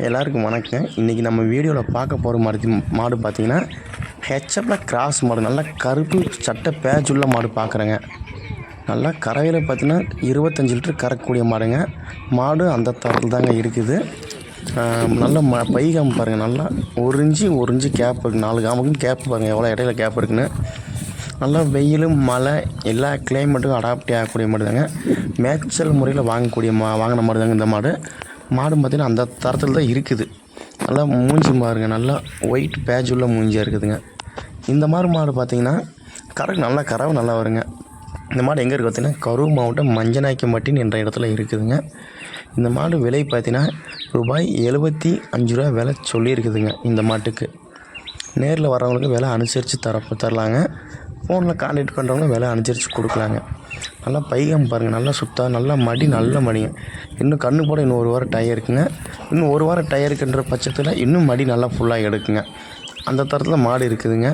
எல்லாருக்கும் வணக்கம். இன்றைக்கி நம்ம வீடியோவில் பார்க்க போகிற மாடு பார்த்திங்கன்னா ஹெச்எஃப்பில் கிராஸ் மாடு. நல்லா கருப்பு சட்டை பேட்ச் உள்ள மாடு பார்க்குறேங்க. நல்லா கறவையில் பார்த்திங்கன்னா 25 லிட்டர் கறக்கக்கூடிய மாடுங்க. மாடு அந்த தரத்தில் தாங்க இருக்குது. நல்ல பை காம்பு பாருங்கள். நல்லா ஒரு இன்ச்சு கேப் இருக்குது. 4 காம்புக்கும் கேப் பாருங்கள் எவ்வளோ இடையில கேப் இருக்குன்னு. நல்லா வெயில் மழை எல்லா கிளைமேட்டுக்கும் அடாப்டி ஆகக்கூடிய மாடு தாங்க. மேய்ச்சல் முறையில் வாங்கின மாடு தாங்க இந்த மாடு. பார்த்திங்கன்னா அந்த தரத்தில் தான் இருக்குது. நல்லா மூஞ்சி பாருங்க. நல்லா ஒயிட் பேட்ச் உள்ள மூஞ்சியாக இருக்குதுங்க. இந்த மாடு பார்த்திங்கன்னா நல்லா கறவை நல்லா வருங்க. இந்த மாடு எங்கே இருக்குது பார்த்திங்கன்னா கரூர் மாவட்டம் மஞ்சநாய்க்கம்பட்டி என்ற இடத்துல இருக்குதுங்க. இந்த மாடு விலை பார்த்திங்கன்னா ரூபாய் 75 விலை சொல்லியிருக்குதுங்க. இந்த மாட்டுக்கு நேரில் வரவங்களுக்கு விலை அனுசரித்து தரலாங்க. ஃபோனில் கான்டாக்ட் பண்ணுறவங்க விலை அனுசரித்து கொடுக்கலாங்க. நல்லா பைகம் பாருங்கள். நல்லா நல்லா நல்ல மடிங்க. இன்னும் கண்ணு போட இன்னும் 1 வாரம் டயர் இருக்குங்க. இன்னும் 1 வாரம் டயருக்குன்ற பட்சத்தில் இன்னும் மடி நல்லா ஃபுல்லாக எடுக்குங்க. அந்த தரத்தில் மாடு இருக்குதுங்க.